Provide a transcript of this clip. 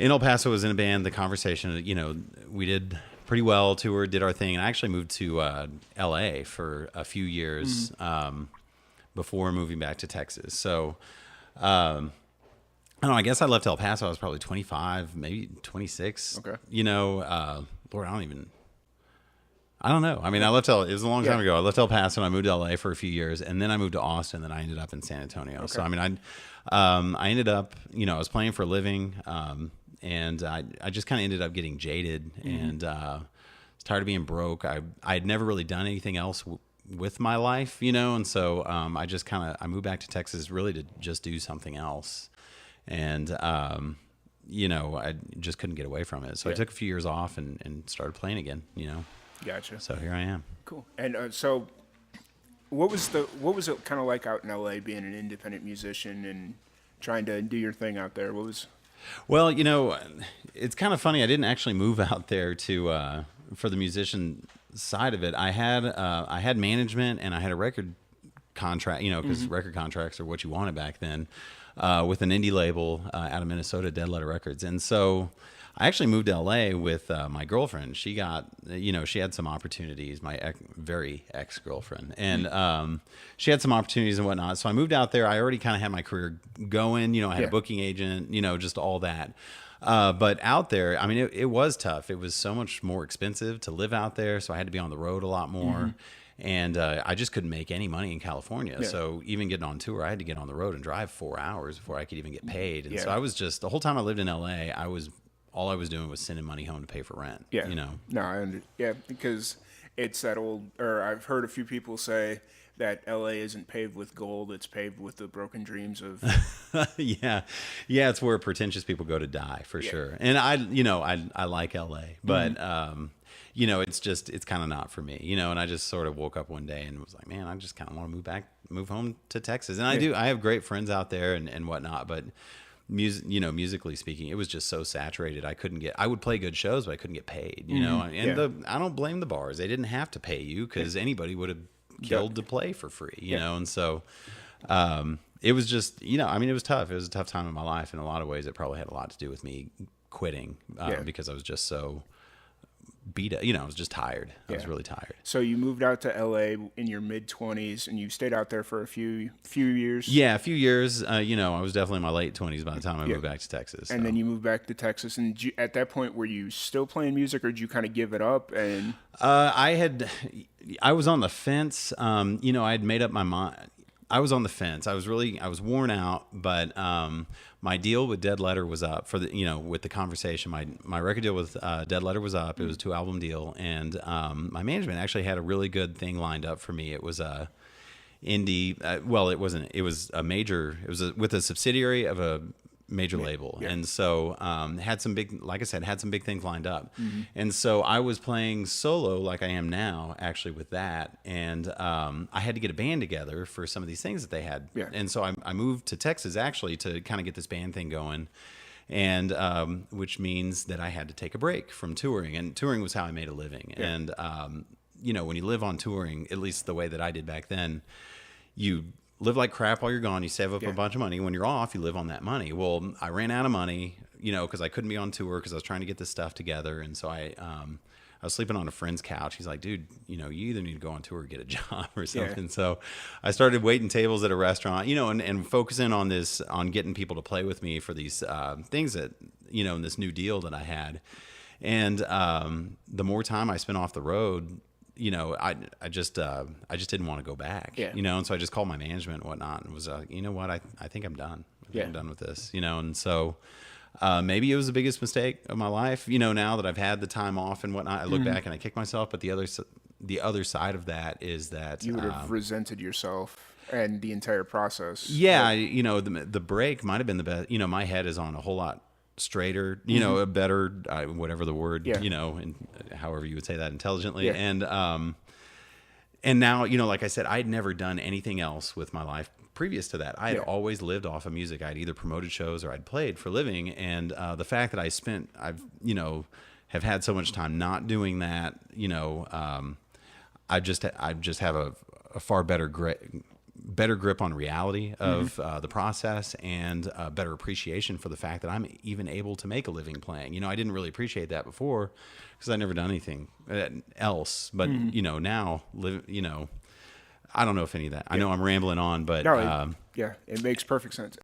in El Paso, was in a band. The Conversation, we did pretty well, toured, did our thing, and I actually moved to L.A. for a few years before moving back to Texas. So, I don't know. I guess I left El Paso. I was probably 25, maybe 26. Okay. Lord, I don't know. I mean, it was a long time ago. I left El Paso and I moved to LA for a few years, and then I moved to Austin, and I ended up in San Antonio. Okay. So, I mean, I ended up, I was playing for a living, and I just kind of ended up getting jaded and was tired of being broke. I had never really done anything else with my life, and so I moved back to Texas really to just do something else. And, I just couldn't get away from it. So I took a few years off and started playing again, Gotcha. So here I am. Cool. And so what was it kind of like out in LA being an independent musician and trying to do your thing out there? Well, it's kind of funny. I didn't actually move out there for the musician side of it. I had management and I had a record contract, because record contracts are what you wanted back then, with an indie label out of Minnesota, Dead Letter Records. And so I actually moved to LA with my girlfriend. She got, she had some opportunities, my very ex-girlfriend. And she had some opportunities and whatnot. So I moved out there. I already kind of had my career going. I had a booking agent, just all that. But out there, I mean, it was tough. It was so much more expensive to live out there. So I had to be on the road a lot more. And I just couldn't make any money in California. Yeah. So even getting on tour, I had to get on the road and drive 4 hours before I could even get paid. And so I was just, the whole time I lived in LA, all I was doing was sending money home to pay for rent. Yeah. No, because it's that old, or I've heard a few people say that LA isn't paved with gold, it's paved with the broken dreams of. Yeah, it's where pretentious people go to die, for sure. And I like LA, but it's kind of not for me, and I just sort of woke up one day and was like, man, I just kind of want to move home to Texas. And I have great friends out there and whatnot, but musically speaking, it was just so saturated. I would play good shows, but I couldn't get paid, and I don't blame the bars. They didn't have to pay you because anybody would have killed to play for free, and so, it was just, it was tough. It was a tough time in my life. In a lot of ways, it probably had a lot to do with me quitting, because I was just so beat up, I was just tired. I was really tired. So you moved out to LA in your mid-20s and you stayed out there for a few years? Yeah, a few years. I was definitely in my late 20s by the time I moved back to Texas. And then you moved back to Texas, and at that point, were you still playing music, or did you kind of give it up? And I was on the fence. I had made up my mind. I was on the fence. I was worn out, but my deal with Dead Letter was up for with the Conversation. My record deal with Dead Letter was up. It was a 2-album deal, and my management actually had a really good thing lined up for me. It was a indie. It wasn't. It was a major. It was with a subsidiary of a major label, and so had some big, like I said, had some big things lined up, and so I was playing solo like I am now, actually, with that, and I had to get a band together for some of these things that they had, and so I moved to Texas actually to kind of get this band thing going, and which means that I had to take a break from touring, and touring was how I made a living, and when you live on touring, at least the way that I did back then, you live like crap while you're gone. You save up a bunch of money. When you're off, you live on that money. Well, I ran out of money, because I couldn't be on tour because I was trying to get this stuff together. And so I was sleeping on a friend's couch. He's like, dude, you either need to go on tour or get a job or something. So I started waiting tables at a restaurant, and focusing on getting people to play with me for these things that, in this new deal that I had. And the more time I spent off the road, I just didn't want to go back, and so I just called my management and whatnot and was like, you know what, I think I'm done. I'm done with this, and so maybe it was the biggest mistake of my life, now that I've had the time off and whatnot, I look back and I kick myself, but the other side of that is that you would have resented yourself and the entire process. The break might have been the best. My head is on a whole lot straighter, a better, whatever the word, and however you would say that intelligently. And now, like I said, I'd never done anything else with my life previous to that. I had always lived off of music. I'd either promoted shows or I'd played for a living. And the fact that I've have had so much time not doing that, I just have a far better better grip on reality of the process, and a better appreciation for the fact that I'm even able to make a living playing. You know, I didn't really appreciate that before because I never done anything else. But you know, now I don't know if any of that. I know I'm rambling on, but No, yeah, it makes perfect sense.